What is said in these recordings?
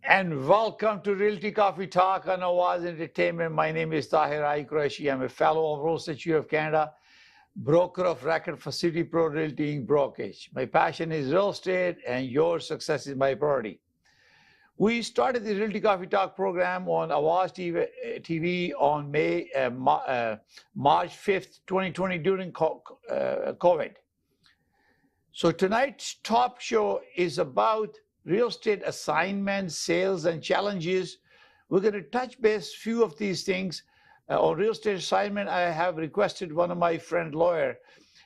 And welcome to Realty Coffee Talk on Awaz Entertainment. My name is Tahir Qureshi. I'm a fellow of Real Estate of Canada, broker of record for City Pro Realty Inc. brokerage. My passion is real estate and your success is my priority. We started the Realty Coffee Talk program on Awaz TV on March 5th, 2020 during COVID. So tonight's top show is about real estate assignments, sales, and challenges. We're going to touch base few of these things. On real estate assignment, I have requested one of my friend lawyer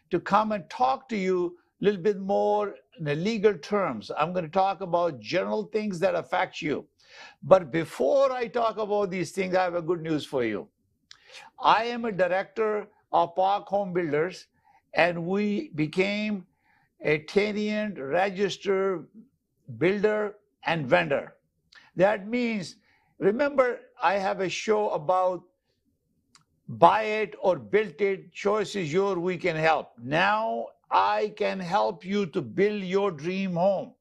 to come and talk to you a little bit more in the legal terms. I'm going to talk about general things that affect you. But before I talk about these things, I have a good news for you. I am a director of Park Home Builders, and we became a tenant registered builder and vendor. That means, remember, I have a show about buy it or build it, choice is yours, we can help. Now I can help you to build your dream home.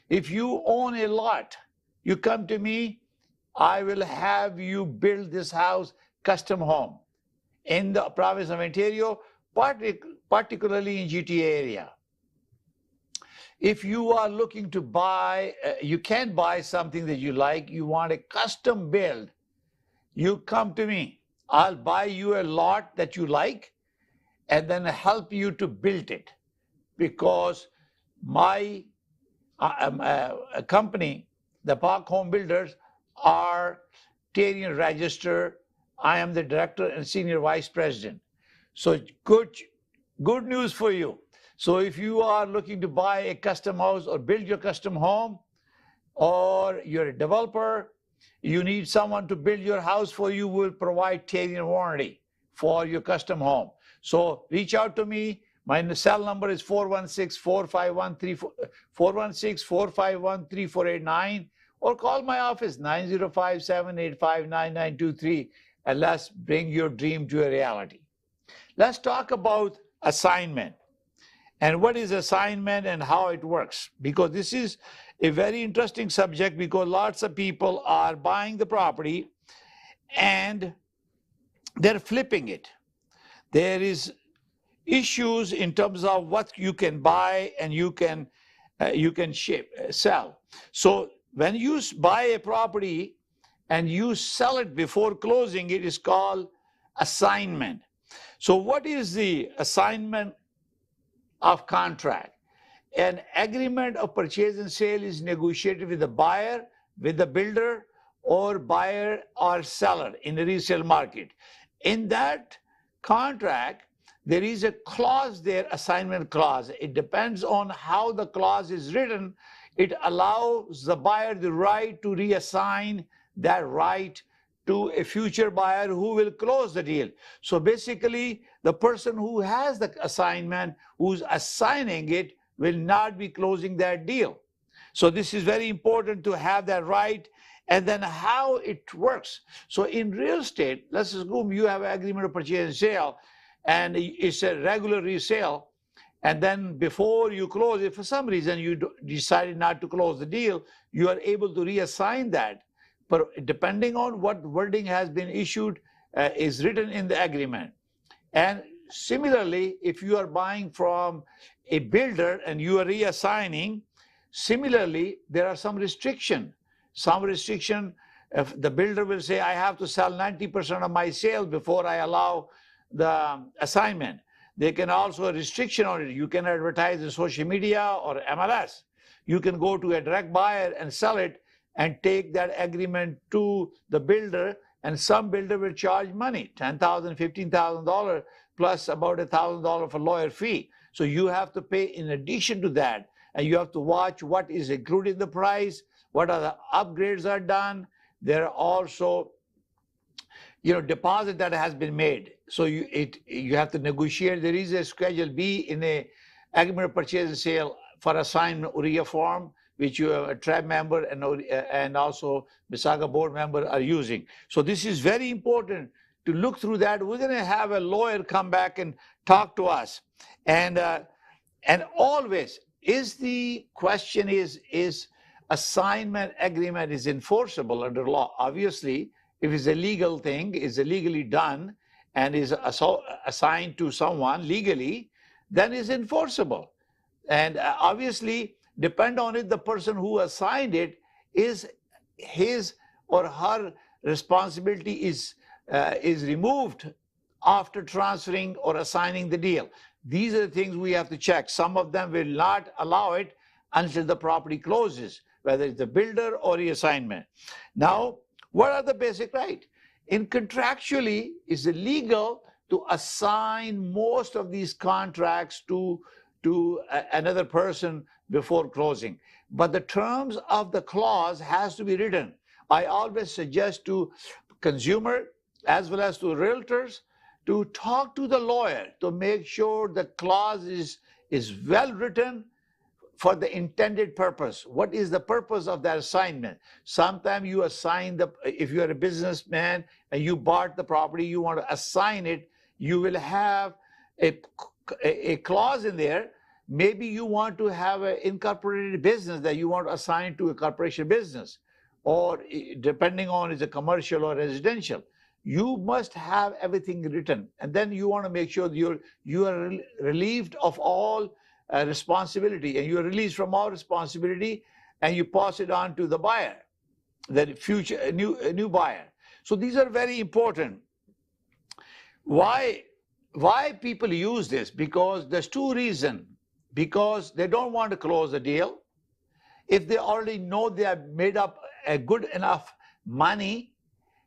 If you own a lot, you come to me, I will have you build this house, custom home in the province of Ontario, particularly in GTA area. If you are looking to buy, you can't buy something that you like, you want a custom build, you come to me. I'll buy you a lot that you like and then help you to build it. Because my company, the Park Home Builders, are Ontario registered. I am the director and senior vice president. So good news for you. So if you are looking to buy a custom house or build your custom home, or you're a developer, you need someone to build your house for you, we'll provide 10-year warranty for your custom home. So reach out to me. My cell number is 416-451-3489, or call my office 905-785-9923, and let's bring your dream to a reality. Let's talk about assignment. And what is assignment and how it works? Because this is a very interesting subject, because lots of people are buying the property and they're flipping it. There is issues in terms of what you can buy and you can sell. So when you buy a property and you sell it before closing, it is called assignment. So what is the assignment of contract? An agreement of purchase and sale is negotiated with the buyer, with the builder, or buyer or seller in the resale market. In that contract, there is a clause there, assignment clause. It depends on how the clause is written. It allows the buyer the right to reassign that right to a future buyer who will close the deal. So basically, the person who has the assignment, who's assigning it, will not be closing that deal. So this is very important to have that right. And then how it works. So in real estate, let's assume you have an agreement of purchase and sale, and it's a regular resale. And then before you close, if for some reason you decided not to close the deal, you are able to reassign that. But depending on what wording has been issued, is written in the agreement. And similarly, if you are buying from a builder and you are reassigning, similarly, there are some restriction. Some restriction, if the builder will say, I have to sell 90% of my sales before I allow the assignment. There can also a restriction on it. You can advertise in social media or MLS. You can go to a direct buyer and sell it and take that agreement to the builder, and some builder will charge money, $10,000, $15,000, plus about $1,000 for lawyer fee. So you have to pay in addition to that, and you have to watch what is included in the price, what are the upgrades are done. There are also, deposit that has been made. So you have to negotiate. There is a Schedule B in a agreement of purchase and sale for assignment URIA form, which you are a tribe member and also Mississauga board member are using. So this is very important to look through that. We're going to have a lawyer come back and talk to us. And always, is the question is assignment agreement is enforceable under law. Obviously, if it's a legal thing, is legally done, and is assigned to someone legally, then it's enforceable. And obviously, depend on it, the person who assigned it is his or her responsibility is removed after transferring or assigning the deal. These are the things we have to check. Some of them will not allow it until the property closes, whether it's the builder or the assignment. Now, what are the basic rights? In contractually, it's illegal to assign most of these contracts to another person before closing. But the terms of the clause has to be written. I always suggest to consumer as well as to realtors to talk to the lawyer to make sure the clause is well written for the intended purpose. What is the purpose of that assignment? Sometimes you assign if you're a businessman and you bought the property, you want to assign it, you will have a clause in there. Maybe you want to have an incorporated business that you want to assign to a corporation business, or depending on is a commercial or residential. You must have everything written, and then you want to make sure that you are relieved of all responsibility, and you are released from all responsibility, and you pass it on to the buyer, the future new buyer. So these are very important. Why people use this? Because there's two reasons. Because they don't want to close the deal. If they already know they have made up a good enough money,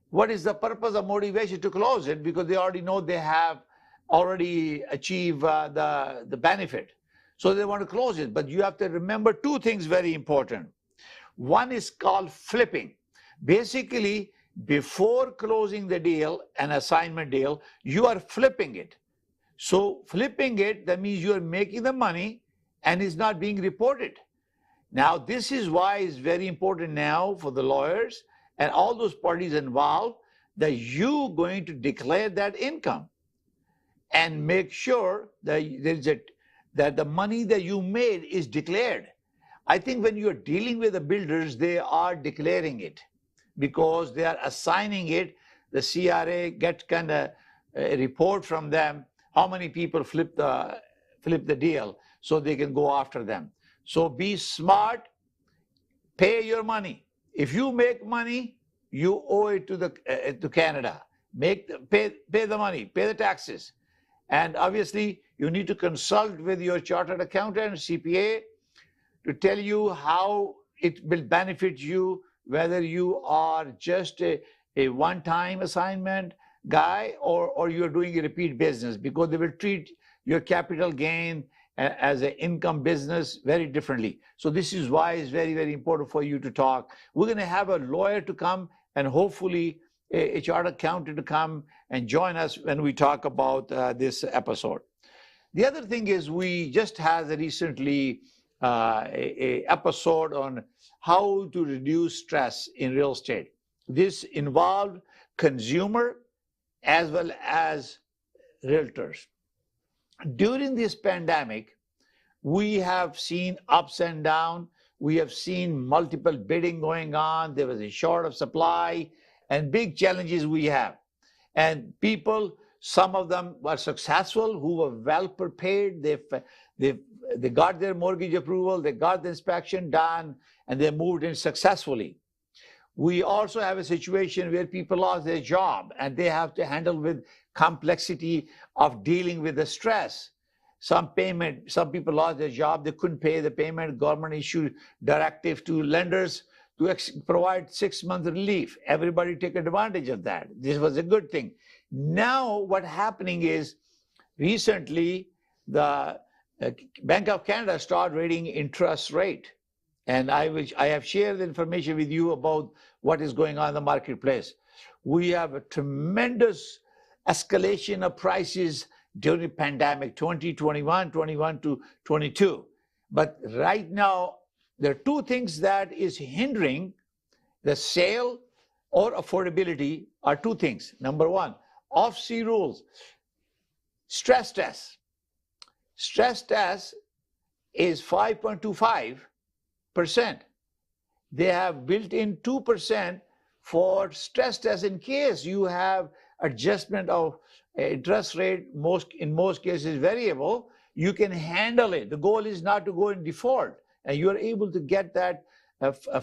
what is the purpose of motivation to close it? Because they already know they have already achieved the benefit. So they want to close it. But you have to remember two things very important. One is called flipping. Basically, before closing the deal, an assignment deal, you are flipping it. So flipping it, that means you are making the money and it's not being reported. Now, this is why it's very important now for the lawyers and all those parties involved that you're going to declare that income and make sure that that the money that you made is declared. I think when you're dealing with the builders, they are declaring it because they are assigning it. The CRA gets kind of a report from them how many people flip the deal so they can go after them. So be smart, pay your money. If you make money, you owe it to Canada. Pay the money, pay the taxes. And obviously, you need to consult with your chartered accountant, CPA, to tell you how it will benefit you, whether you are just a one-time assignment guy or you're doing a repeat business, because they will treat your capital gain as an income business very differently. So this is why it's very, very important for you to talk. We're going to have a lawyer to come and hopefully a chartered accountant to come and join us when we talk about this episode. The other thing is we just had recently a episode on how to reduce stress in real estate. This involved consumer as well as realtors. During this pandemic, we have seen ups and downs. We have seen multiple bidding going on. There was a short of supply and big challenges we have. And people, some of them were successful, who were well prepared. They got their mortgage approval, they got the inspection done, and they moved in successfully. We also have a situation where people lost their job and they have to handle with complexity of dealing with the stress. Some people lost their job, they couldn't pay the payment. Government issued directive to lenders to provide 6-month relief. Everybody take advantage of that. This was a good thing. Now what's happening is recently the Bank of Canada started rating interest rate. And I have shared the information with you about what is going on in the marketplace. We have a tremendous escalation of prices during the pandemic, 2021, 21 to 22. But right now, there are two things that is hindering the sale or affordability are two things. Number one, OFC rules, stress test. Stress test is 5.25%. they have built in 2% for stress test in case you have adjustment of interest rate, in most cases variable, you can handle it. The goal is not to go in default, and you are able to get that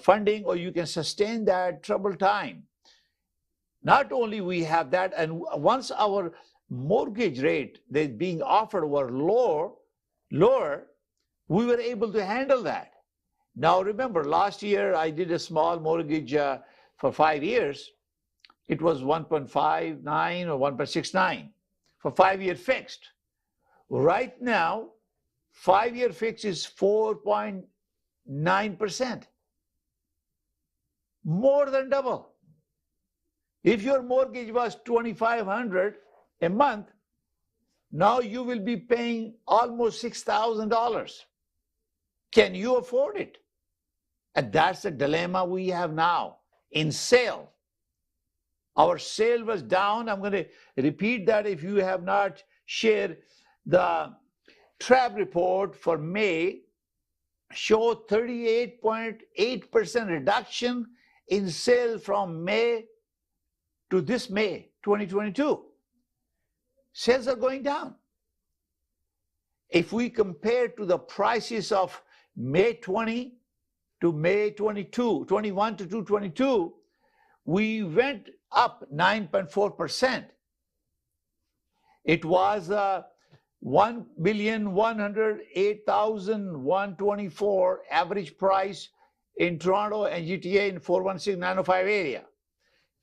funding, or you can sustain that troubled time. Not only we have that, and once our mortgage rate that being offered were lower, we were able to handle that. Now remember, last year I did a small mortgage for 5 years. It was 1.59 or 1.69 for 5-year fixed. Right now, 5-year fixed is 4.9%, more than double. If your mortgage was $2,500 a month, now you will be paying almost $6,000. Can you afford it? And that's the dilemma we have now in sale. Our sale was down. I'm going to repeat that if you have not shared. The TRAB report for May showed 38.8% reduction in sale from May to this May 2022. Sales are going down. If we compare to the prices of May 20 to May 22, 21 to 222, we went up 9.4%. It was 1,108,124 average price in Toronto and GTA in 416,905 area.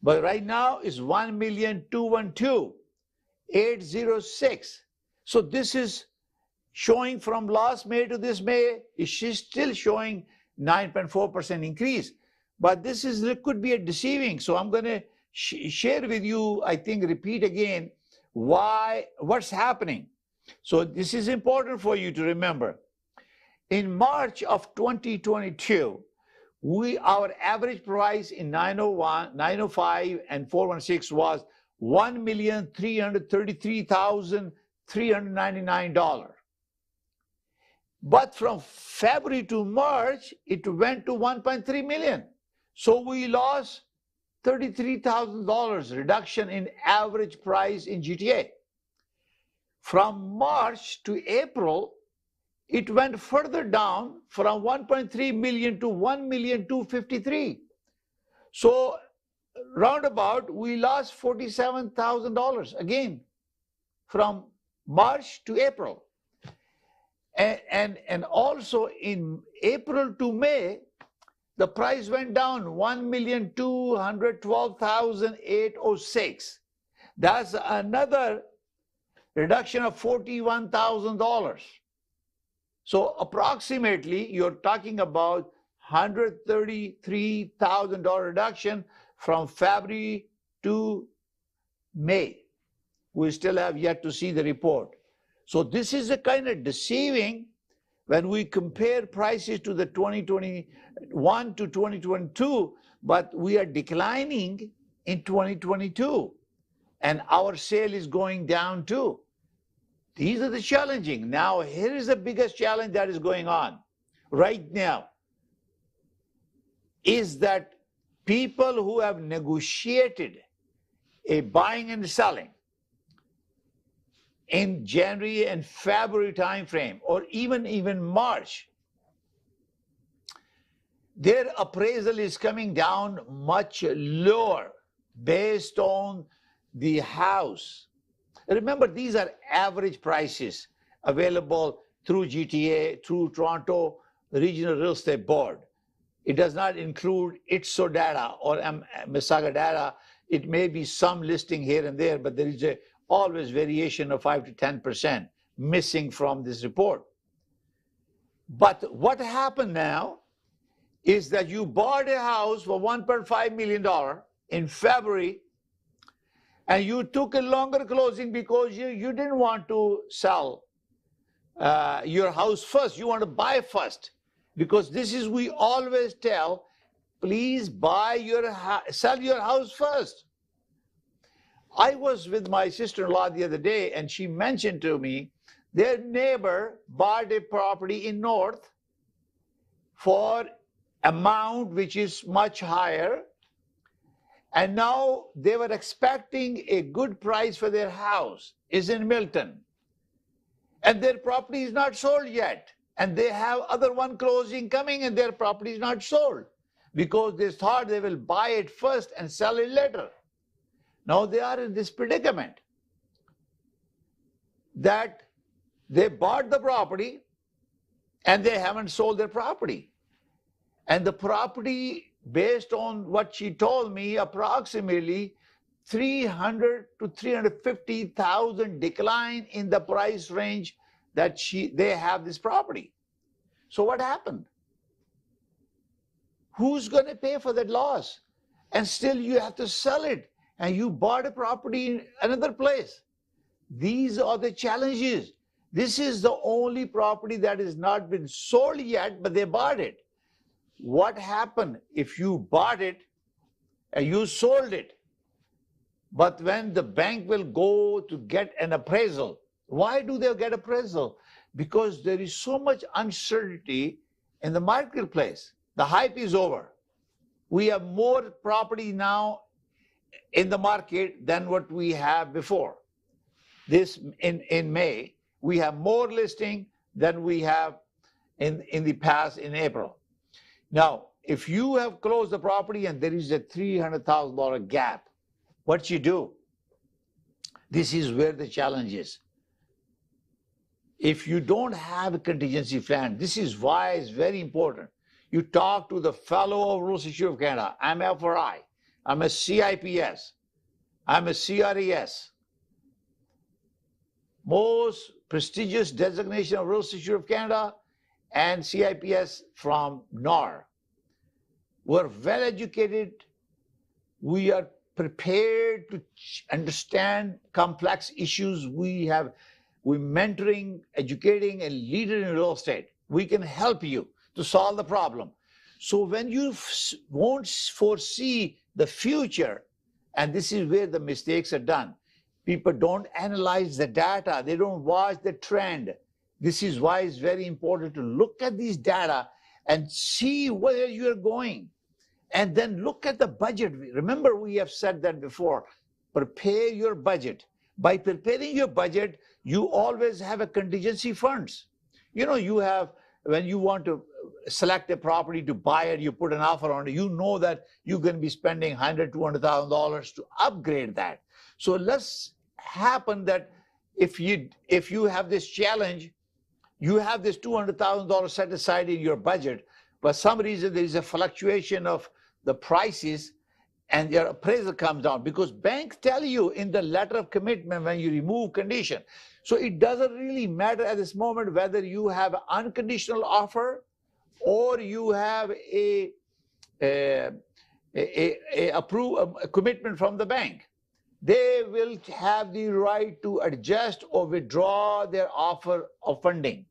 But right now it's 1,212,806. So this is showing from last May to this May, is still showing 9.4% increase. But this could be a deceiving. So I'm going to share with you, I think, repeat again, what's happening. So this is important for you to remember. In March of 2022, our average price in 901, 905, and 416 was $1,333,399. But from February to March, it went to 1.3 million. So we lost $33,000 reduction in average price in GTA. From March to April, it went further down from 1.3 million to 1,253,000. So roundabout, we lost $47,000 again from March to April. And also in April to May, the price went down 1,212,806. That's another reduction of $41,000. So approximately, you're talking about $133,000 reduction from February to May. We still have yet to see the report. So this is a kind of deceiving when we compare prices to the 2021 to 2022, but we are declining in 2022, and our sale is going down too. These are the challenging. Now, here is the biggest challenge that is going on right now, is that people who have negotiated a buying and selling in January and February timeframe, or even March, their appraisal is coming down much lower based on the house. Remember, these are average prices available through GTA, through Toronto Regional Real Estate Board. It does not include ITSO data or Mississauga data. It may be some listing here and there, but there is always variation of 5 to 10% missing from this report. But what happened now is that you bought a house for $1.5 million in February, and you took a longer closing because you didn't want to sell your house first. You want to buy first, because this is, we always tell, please sell your house first. I was with my sister-in-law the other day, and she mentioned to me their neighbor bought a property in North for amount which is much higher, and now they were expecting a good price for their house, is in Milton, and their property is not sold yet, and they have other one closing coming and their property is not sold because they thought they will buy it first and sell it later. Now they are in this predicament that they bought the property and they haven't sold their property. And the property, based on what she told me, approximately 300 to 350,000 decline in the price range that they have this property. So what happened? Who's going to pay for that loss? And still you have to sell it, and you bought a property in another place. These are the challenges. This is the only property that has not been sold yet, but they bought it. What happened if you bought it and you sold it? But when the bank will go to get an appraisal, why do they get appraisal? Because there is so much uncertainty in the marketplace. The hype is over. We have more property now in the market than what we have before. This in May, we have more listing than we have in the past in April. Now, if you have closed the property and there is a $300,000 gap, what you do? This is where the challenge is. If you don't have a contingency plan, this is why it's very important. You talk to the fellow of Rules Institute of Canada. I'm FRI. I'm a CIPS. I'm a CRES. Most prestigious designation of Rules Institute of Canada and CIPS from NAR. We're well educated. We are prepared to understand complex issues. We're mentoring, educating, and leading in real estate. We can help you to solve the problem. So when you won't foresee the future, and this is where the mistakes are done, people don't analyze the data, they don't watch the trend. This is why it's very important to look at these data and see where you're going. And then look at the budget. Remember, we have said that before. Prepare your budget. By preparing your budget, you always have a contingency funds. You know, you have, when you want to select a property to buy it, you put an offer on it, you know that you're going to be spending $100,000, $200,000 to upgrade that. So let's happen that if you have this challenge, you have this $200,000 set aside in your budget, but some reason there is a fluctuation of the prices and your appraisal comes down, because banks tell you in the letter of commitment when you remove condition. So it doesn't really matter at this moment whether you have an unconditional offer or you have a commitment from the bank. They will have the right to adjust or withdraw their offer of funding.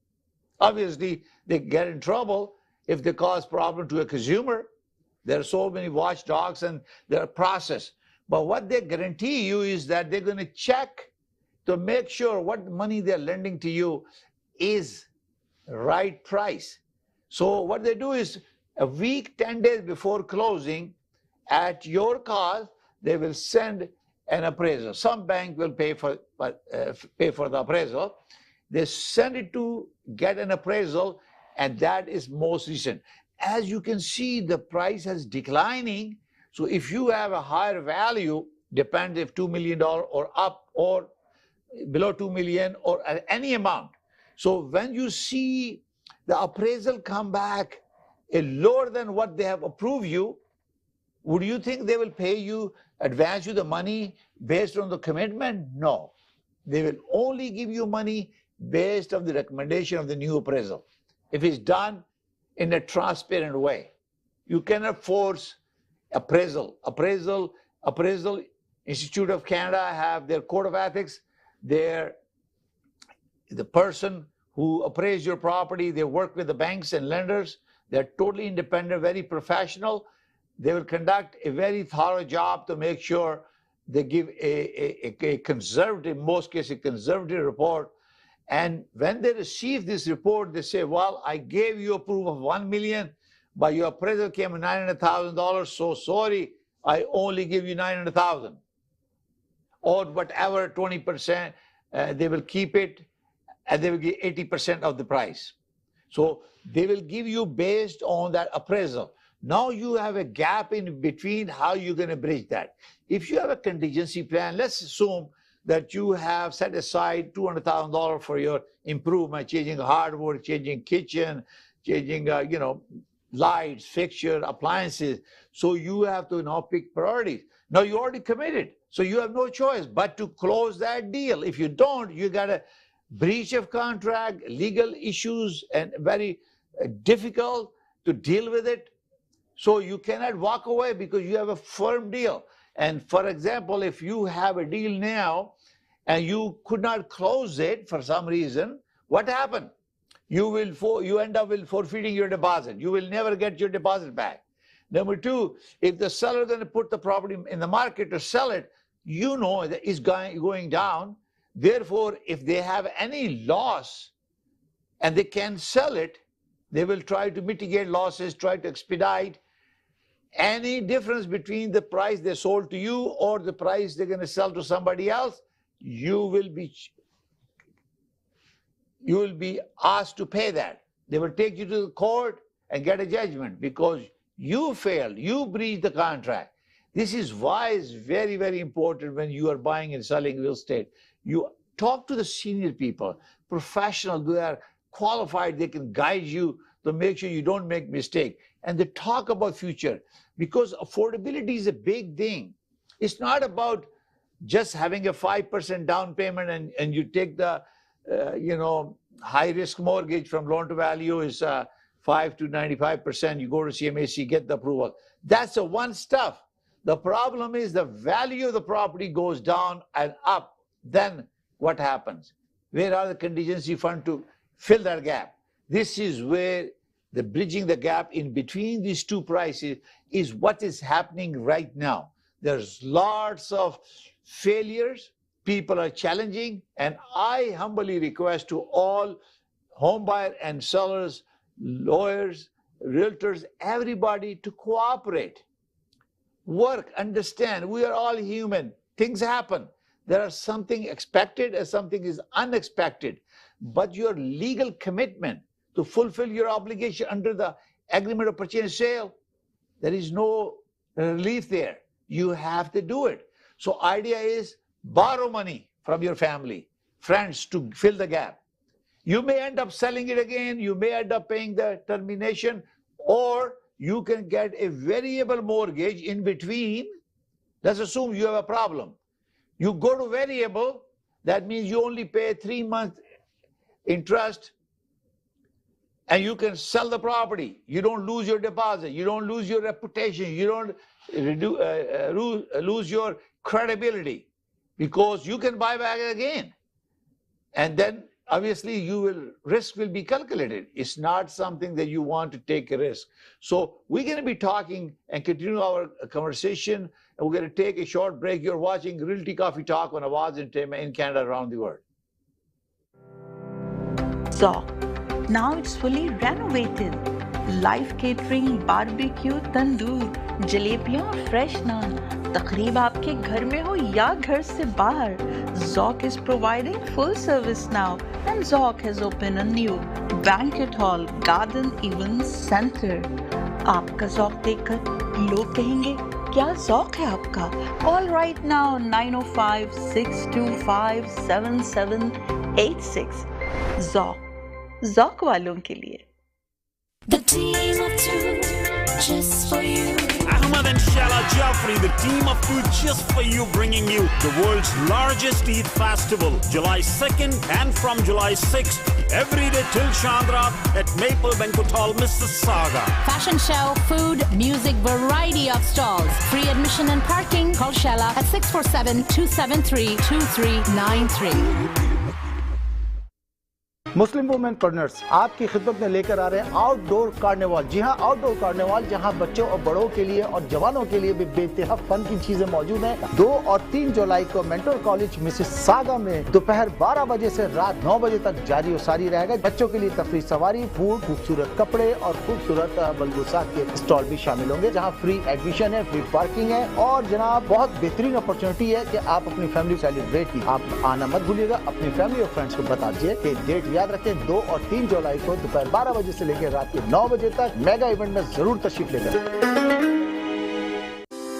Obviously, they get in trouble if they cause problem to a consumer. There are so many watchdogs and their process. But what they guarantee you is that they're going to check to make sure what money they're lending to you is right price. So what they do is a week, 10 days before closing, at your cost, they will send an appraisal. Some bank will pay for the appraisal. They send it to get an appraisal, and that is most recent. As you can see, the price is declining. So if you have a higher value, depends if $2 million or up or below 2 million or any amount. So when you see the appraisal come back lower than what they have approved you, would you think they will pay you, advance you the money based on the commitment? No. They will only give you money based on the recommendation of the new appraisal. If it's done in a transparent way. You cannot force appraisal. Appraisal Institute of Canada have their code of ethics. The person who appraised your property, they work with the banks and lenders. They're totally independent, very professional. They will conduct a very thorough job to make sure they give a conservative, in most cases, a conservative report. And when they receive this report, they say, well, I gave you a proof of 1 million, but your appraisal came at $900,000, so sorry, I only give you $900,000. Or whatever, 20%, they will keep it, and they will give 80% of the price. So they will give you based on that appraisal. Now you have a gap in between how you're going to bridge that. If you have a contingency plan, let's assume that you have set aside $200,000 for your improvement, changing hardwood, changing kitchen, changing, lights, fixture, appliances. So you have to now pick priorities. Now you already committed, so you have no choice but to close that deal. If you don't, you got a breach of contract, legal issues, and very difficult to deal with it. So you cannot walk away because you have a firm deal. And for example, if you have a deal now and you could not close it for some reason, what happened? You end up with forfeiting your deposit. You will never get your deposit back. Number two, if the seller is going to put the property in the market to sell it, you know that it's going down. Therefore, if they have any loss and they can sell it, they will try to mitigate losses, try to expedite. Any difference between the price they sold to you or the price they're going to sell to somebody else, you will be asked to pay that. They will take you to the court and get a judgment because you failed, you breached the contract. This is why it's very, very important when you are buying and selling real estate. You talk to the senior people, professionals who are qualified, they can guide you to make sure you don't make mistake. And they talk about future because affordability is a big thing. It's not about just having a 5% down payment and you take the high risk mortgage from loan to value is 5 to 95%. You go to CMHC, get the approval. That's the one stuff. The problem is the value of the property goes down and up. Then what happens? Where are the contingency fund to fill that gap? This is where the bridging the gap in between these two prices is what is happening right now. There's lots of failures. People are challenging. And I humbly request to all home buyer and sellers, lawyers, realtors, everybody to cooperate. Work, understand, we are all human. Things happen. There are something expected and something is unexpected. But your legal commitment to fulfill your obligation under the agreement of purchase and sale, there is no relief there. You have to do it. So idea is borrow money from your family, friends to fill the gap. You may end up selling it again. You may end up paying the termination, or you can get a variable mortgage in between. Let's assume you have a problem. You go to variable, that means you only pay 3 months interest and you can sell the property. You don't lose your deposit. You don't lose your reputation. You don't lose your credibility because you can buy back again. And then obviously risk will be calculated. It's not something that you want to take a risk. So we're going to be talking and continue our conversation, and we're going to take a short break. You're watching Realty Coffee Talk on Awaz Ent in Canada, around the world. So, now it's fully renovated. Live catering, barbecue, tandoor, जलेबियाँ और fresh naan. तकरीब आपके घर में हो या घर से बाहर, Zoc is providing full service now, and Zoc has opened a new banquet hall, garden event center. आपका Zoc देखकर लोग कहेंगे क्या Zoc है आपका? Call right now 905-625-7786. Zoc वालों के लिए. The team of two, just for you. Ahmad and Shala Jaffrey, the team of two just for you, bringing you the world's largest Eid festival, July 2nd and from July 6th, every day till Chandra at Maple Banquet Hall, Mississauga. Fashion show, food, music, variety of stalls. Free admission and parking. Call Shala at 647-273-2393. Muslim women partners آپ کی خدمت میں لے کر آ رہے ہیں out ڈور carnival. جی ہاں، out ڈور carnival جہاں بچوں اور بڑوں کے لیے اور جوانوں کے لیے بھی بے انتہا فن کی چیزیں موجود ہیں. 2 اور 3 جولائی کو مینٹور کالج مسز ساگا میں دوپہر 12 بجے سے رات 9 بجے تک جاری و ساری رہے گا. بچوں کے لیے تفریح، سواری، فوڈ، خوبصورت کپڑے اور خوبصورت ملبوسات کے اسٹال بھی شامل ہوں گے جہاں فری ایڈمیشن ہے، فری پارکنگ ہے اور جناب بہت بہترین اپرچونٹی ہے کہ آپ اپنی فیملی سیلیبریٹ کی. آپ آنا مت بھولیے گا، اپنی فیملی اور فرینڈس کو بتا دیجیے کہ ڈیٹ یاد رکھیں 2 اور 3 جولائی کو دوپہر 12 بجے سے لے کے رات کے 9 بجے تک میگا ایونٹ میں ضرور تشریف لے کر.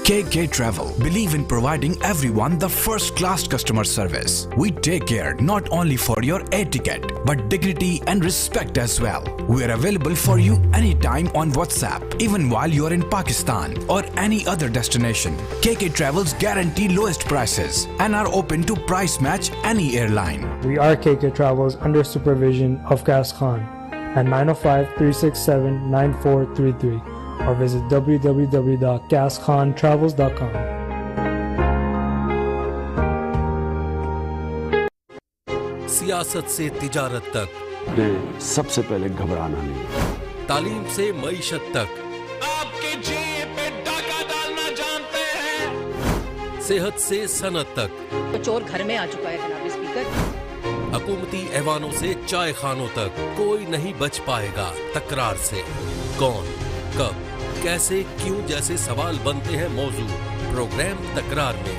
KK Travel believe in providing everyone the first class customer service. We take care not only for your air ticket but dignity and respect as well. We are available for you anytime on WhatsApp, even while you are in Pakistan or any other destination. KK Travels guarantee lowest prices and are open to price match any airline. We are KK Travels under supervision of Gas Khan at 905-367-9433 or visit www.gaskhan.travels.com. سیاست سے تجارت تک سب سے پہلے گھبرانا نہیں. تعلیم سے معیشت تک آپ کی جیب پہ ڈاکہ ڈالنا جانتے ہیں. صحت سے صنعت تک چور گھر میں آ چکا ہے جناب اسپیکر. حکومتی ایوانوں سے چائے خانوں تک کوئی نہیں بچ پائے گا تکرار سے. کون، کب، کیسے، کیوں جیسے سوال بنتے ہیں موضوع پروگرام تکرار میں.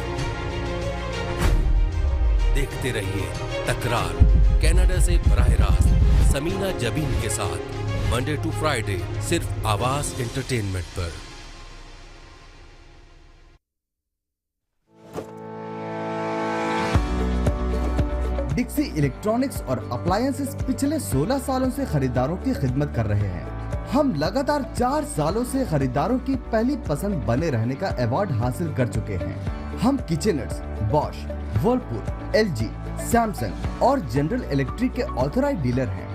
دیکھتے رہیے تکرار کینیڈا سے براہ راست سمینا جبین کے ساتھ منڈے ٹو فرائیڈے صرف آواز انٹرٹینمنٹ پر. ڈکسی الیکٹرانکس اور اپلائنسز پچھلے 16 سالوں سے خریداروں کی خدمت کر رہے ہیں. ہم لگاتار 4 سالوں سے خریداروں کی پہلی پسند بنے رہنے کا ایوارڈ حاصل کر چکے ہیں. ہم کچنرز، باش، ورلپول، ایل جی، سیمسنگ اور جنرل الیکٹرک کے آتھورائزڈ ڈیلر ہیں.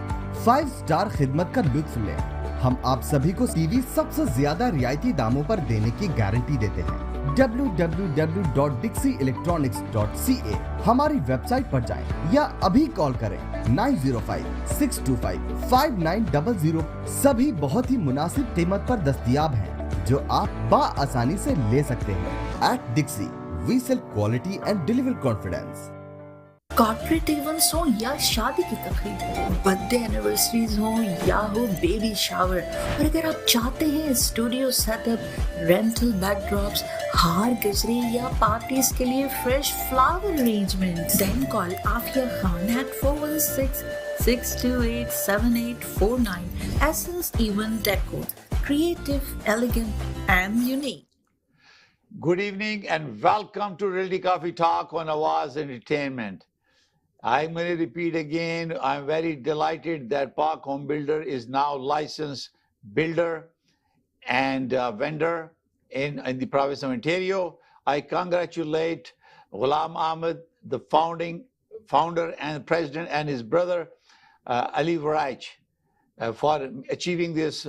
5 اسٹار خدمت کا لطف لیں. ہم آپ سبھی کو ٹی وی سب سے زیادہ رعایتی داموں پر دینے کی گارنٹی دیتے ہیں. www.dixieelectronics.ca ہماری ویب سائٹ پر جائیں یا ابھی کال کریں 905-625-5900. سبھی بہت ہی مناسب قیمت پر دستیاب ہیں جو آپ بآسانی سے لے سکتے ہیں. At Dixie we sell quality and deliver confidence. Corporate events ہوں یا شادی کی تقریب، برتھ ڈے اینیورسریز ہوں یا ہو بیبی شاور، اور اگر آپ چاہتے ہیں studio set up, rental backdrops, ہار گجری یا پارٹیز کے لیے fresh flower arrangement, then call Afia Khan at 416-628-7849. Essence event decor, creative, elegant and unique. Good evening and welcome to Realty Coffee Talk on Awaz Entertainment. I'm going to repeat again, I'm very delighted that Park Home Builder is now licensed builder and vendor in the province of Ontario. I congratulate Ghulam Ahmed, the founder and president, and his brother Ali Varaj for achieving this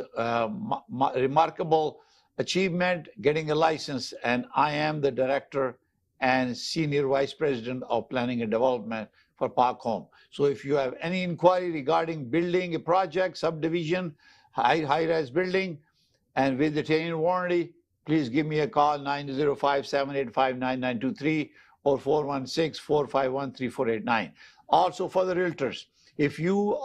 remarkable achievement, getting a license, and I am the director and senior vice president of planning and development for Park Home. So if you have any inquiry regarding building a project, subdivision, high-rise building, and with the 10-year warranty, please give me a call 905-785-9923 or 416-451-3489. Also for the realtors, if you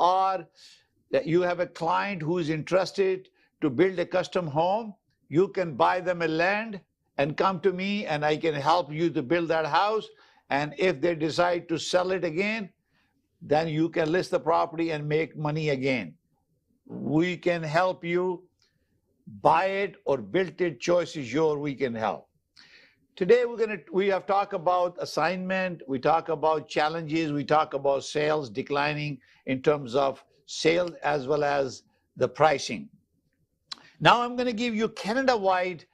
have a client who is interested to build a custom home, you can buy them a land and come to me and I can help you to build that house. And if they decide to sell it again, then you can list the property and make money again. We can help you buy it or build it. Choice is yours. We can help. Today we have talked about assignment. We talk about challenges. We talk about sales declining in terms of sales as well as the pricing. Now I'm going to give you Canada-wide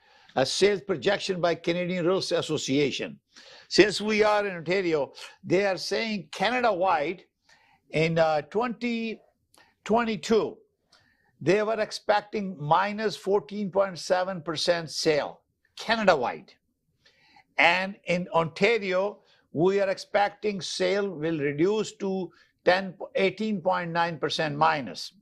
sales projection by Canadian Real Estate Association. Since we are in Ontario, they are saying Canada-wide in 2022, they were expecting minus 14.7% sale, Canada-wide. And in Ontario, we are expecting sale will reduce to 18.9% minus.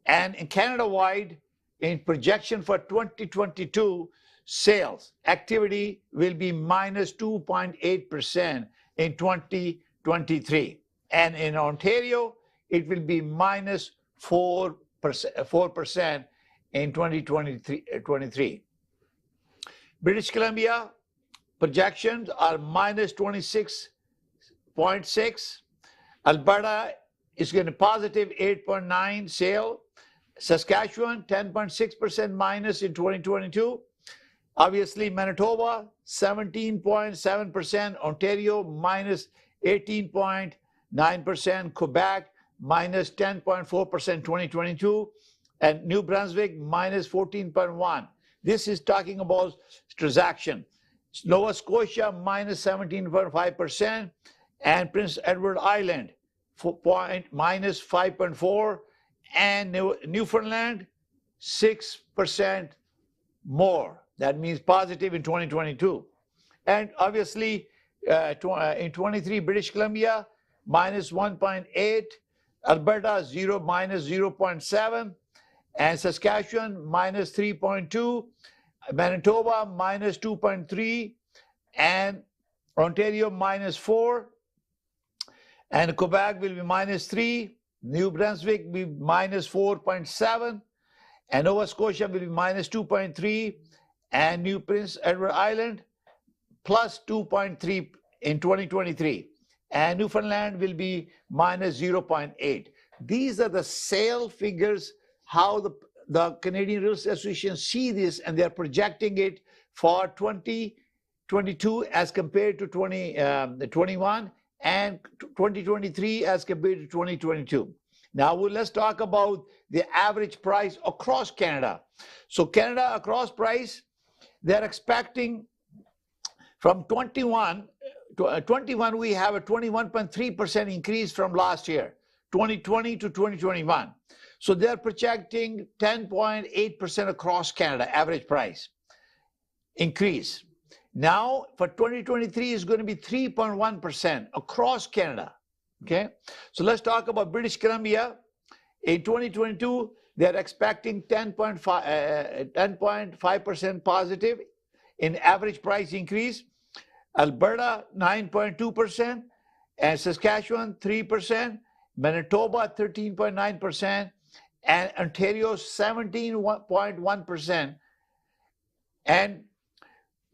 And in Canada-wide, in projection for 2022, sales activity will be minus 2.8% in 2023. And in Ontario, it will be minus 4% in 2023. British Columbia projections are minus 26.6. Alberta is going to positive 8.9 sale. Saskatchewan 10.6% minus in 2022. Obviously, Manitoba 17.7%. Ontario minus 18.9%. Quebec minus 10.4% 2022. And New Brunswick minus 14.1%. This is talking about transaction. Nova Scotia minus 17.5%. And Prince Edward Island minus 5.4%. And Newfoundland 6% more. That means positive in 2022. And obviously, in 23, British Columbia minus 1.8, Alberta minus 0.7, and Saskatchewan minus 3.2, Manitoba minus 2.3, and Ontario minus 4, and Quebec will be minus 3, New Brunswick will be minus 4.7, and Nova Scotia will be minus 2.3, and New Prince Edward Island plus 2.3 in 2023. And Newfoundland will be minus 0.8. These are the sale figures, how the Canadian Real Estate Association see this, and they're projecting it for 2022 as compared to 2021 and 2023 as compared to 2022. Now let's talk about the average price across Canada. So Canada across price, they're expecting from 21 we have a 21.3% increase from last year, 2020 to 2021. So they're projecting 10.8% across Canada average price increase. Now for 2023 is going to be 3.1% across Canada. Okay, so let's talk about British Columbia. In 2022, they're expecting 10.5% positive in average price increase. Alberta 9.2%, and Saskatchewan 3%, Manitoba 13.9%, and Ontario 17.1%. And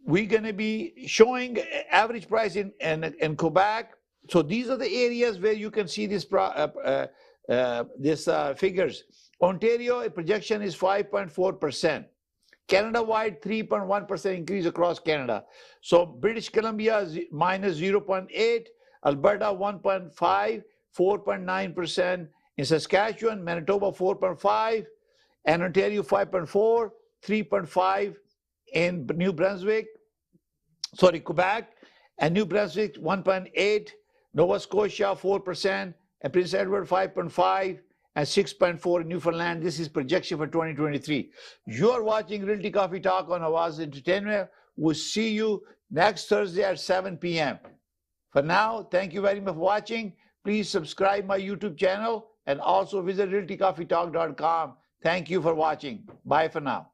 we're going to be showing average price in Quebec. So these are the areas where you can see this figures. Ontario, projection is 5.4%. Canada-wide, 3.1% increase across Canada. So British Columbia is minus 0.8, Alberta 1.5, 4.9% in Saskatchewan, Manitoba 4.5, and Ontario 5.4, 3.5 in Quebec, and New Brunswick 1.8, Nova Scotia 4%, and Prince Edward 5.5, and 6.4 in Newfoundland. This is projection for 2023. You are watching Realty Coffee Talk on Awaz Entertainment. We'll see you next Thursday at 7 p.m. For now, thank you very much for watching. Please subscribe my YouTube channel and also visit realtycoffeetalk.com. Thank you for watching. Bye for now.